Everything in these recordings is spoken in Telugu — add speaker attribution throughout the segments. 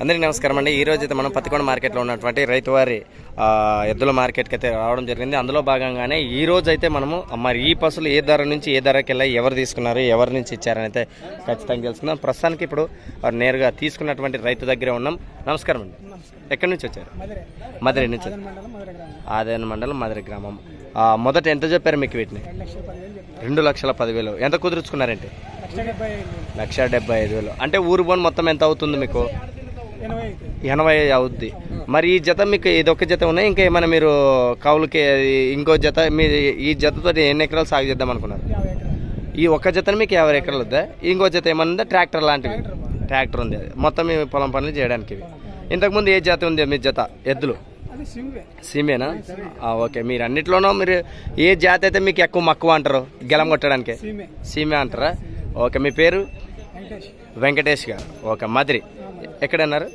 Speaker 1: అందరికీ నమస్కారం అండి. ఈ రోజు అయితే మనం పత్తికొండ మార్కెట్లో ఉన్నటువంటి రైతువారి ఎద్దుల మార్కెట్కి అయితే రావడం జరిగింది. అందులో భాగంగానే ఈ రోజు అయితే మనము మరి ఈ పశువులు ఏ ధర నుంచి ఏ ధరకి వెళ్ళి ఎవరు తీసుకున్నారు, ఎవరి నుంచి ఇచ్చారని అయితే ఖచ్చితంగా తెలుసుకుందాం. ప్రస్తుతానికి ఇప్పుడు నేరుగా తీసుకున్నటువంటి రైతు దగ్గరే ఉన్నాం. నమస్కారం అండి. ఎక్కడి నుంచి వచ్చారు? మధురై నుంచి. ఆదరణ మండలం మధురై గ్రామం. మొదట ఎంత చెప్పారు మీకు వీటిని? 2,10,000. ఎంత కుదుర్చుకున్నారంటే? 1,75,000. అంటే ఊరు పోను మొత్తం ఎంత అవుతుంది మీకు? 80 అవుద్ది. మరి ఈ జత మీకు ఇదొక జత ఉన్నాయి, ఇంకా ఏమైనా మీరు కౌలుకి ఇంకో జత మీరు ఈ జతతో ఎన్ని ఎకరాలు సాగు చేద్దాం అనుకున్నారు? ఈ ఒక్క జతని మీకు 50 ఎకరాలు వద్దా? ఇంకో జత ఏమన్నా ఉందా? ట్రాక్టర్ లాంటివి? ట్రాక్టర్ ఉంది. మొత్తం మీ పొలం పనులు చేయడానికి ఇవి. ఇంతకుముందు ఏ జాతి ఉంది మీ జత ఎద్దులు? సీమేనా? ఓకే. మీరు అన్నిట్లోనూ మీరు ఏ జాతి అయితే మీకు ఎక్కువ మక్కువ అంటారు గెలం కొట్టడానికి? సీమే అంటారా? ఓకే. మీ పేరు? వెంకటేష్ గారు. ఓకే. మధురై ఎక్కడన్నారు?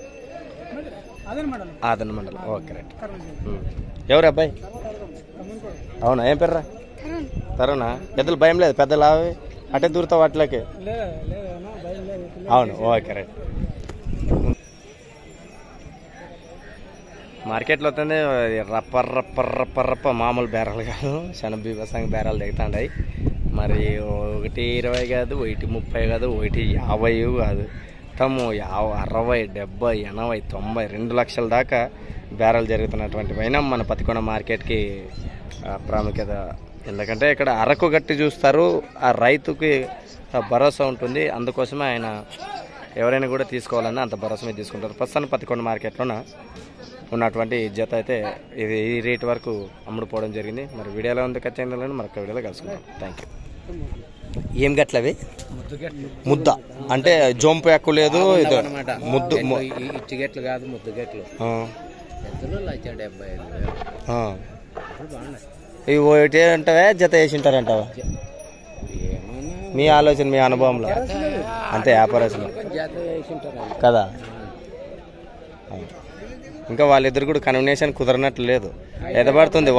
Speaker 1: ఆదరణ మండలం. Okay right. ఎవరు అబ్బాయి? అవునా? ఏం పేర్రా? తరుణా? ఎద్దులు భయం లేదు పెద్దలు అవి అటే దూరుతావు వాటిలోకి? అవును. Okay right. మార్కెట్లో వస్తుంది రప్ప మామూలు బేరాలు కాదు, చాలా బీభత్సంగా బేరాలు దిగుతాయి. మరి 1,20 కాదు, 1,30 కాదు, 1,50 కాదు, మొత్తము 60, 70, 80, 90, 2 లక్షల దాకా బేరాలు జరుగుతున్నటువంటి పైన మన పత్తికొండ మార్కెట్కి ప్రాముఖ్యత. ఎందుకంటే ఇక్కడ అరకు గట్టి చూస్తారు, ఆ రైతుకి భరోసా ఉంటుంది. అందుకోసమే ఆయన ఎవరైనా కూడా తీసుకోవాలన్నా అంత భరోసా మీద తీసుకుంటారు. ప్రస్తుతం పత్తికొండ మార్కెట్లోన ఉన్నటువంటి జత అయితే ఇది ఈ రేటు వరకు అమ్ముడుపోవడం జరిగింది. మరి వీడియోలో ఉంది ఖచ్చితంగా మరొక వీడియోలో కలుసుకుందాం. Thank you. ఏం గట్లవి? ముద్ద అంటే జొంపు ఎక్కువ లేదు, ఇది ముద్దు
Speaker 2: ఇచ్చిగట్లు కాదు, ముద్దు గట్లు.
Speaker 1: ఇవి ఒకటి అంటావా జత వేసి ఉంటారంటావా? మీ ఆలోచన, మీ అనుభవంలో అంతే వ్యాపారస్తులు కదా. ఇంకా వాళ్ళిద్దరు కూడా కన్వినేషన్ కుదరనట్లు లేదు. ఎదబడుతుంది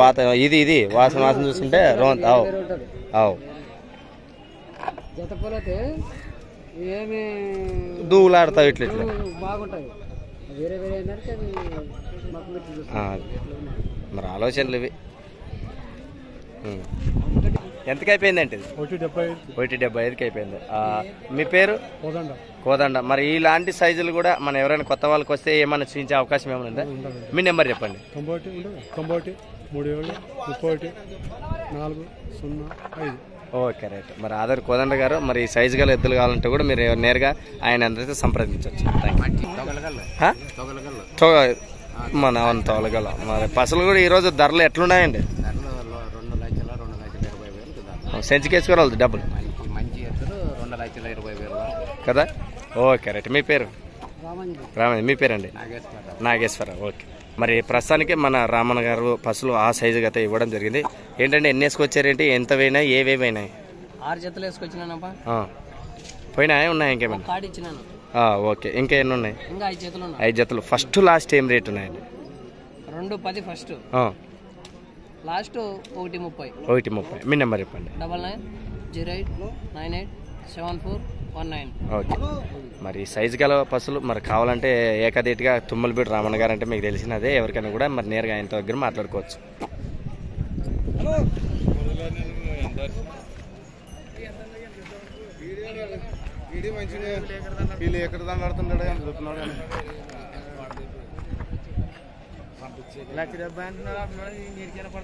Speaker 1: ఇది వాసన చూస్తుంటే అవు దూలాడతావు ఇట్లా ఇట్లా. మరి ఆలోచనలు ఇవి. ఎంతకి అయిపోయిందంటే? 1,75కి అయిపోయింది. మీ పేరు? కోదండ. మరి ఇలాంటి సైజులు కూడా మన ఎవరైనా కొత్త వాళ్ళకి వస్తే ఏమైనా చూపించే అవకాశం ఏమైనా ఉందా? మీ నెంబర్ చెప్పండి.
Speaker 3: 91373405.
Speaker 1: Okay right. మరి ఆధార్ కోదండ గారు. మరి సైజు గల ఎద్దులు కావాలంటే కూడా మీరు నేరుగా ఆయన అందరితో సంప్రదించవచ్చు. మన తోలగల. మరి పసలు కూడా ఈరోజు ధరలు ఎట్లున్నాయండి? సెంచుకేసుకోవాలి డబ్బులు కదా. Okay right. మీ పేరు? రామయ్య. మీ పేరండి? నాగేశ్వరరావు. ఓకే. మరి ప్రస్తుతానికి మన రామన్న గారు పసులు ఆ సైజుగా అయితే ఇవ్వడం జరిగింది. ఏంటంటే ఎన్ని వేసుకొచ్చారేంటి, ఎంత పోయినాయి, ఏవేమైనాయి?
Speaker 2: 6 జతలు వేసుకొచ్చినానప్పా.
Speaker 1: పోయినాయా? ఉన్నాయి ఇంకేమైనా? ఓకే. ఇంకా ఎన్ని ఉన్నాయి? 5 జతలు. ఫస్ట్ లాస్ట్ ఏం రేట్ ఉన్నాయండి?
Speaker 2: 2,10 ఫస్ట్, లాస్ట్ 1,30.
Speaker 1: 1,30. మీ నెంబర్ చెప్పండి.
Speaker 2: 9908987419.
Speaker 1: ఓకే. మరి సైజు గల పసులు మరి కావాలంటే ఏకదేటిగా తుమ్మలబీడు రామన్న గారు అంటే మీకు తెలిసినదే. ఎవరికైనా కూడా మరి నేరుగా ఆయన దగ్గర మాట్లాడుకోవచ్చు.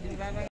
Speaker 3: మంచిగా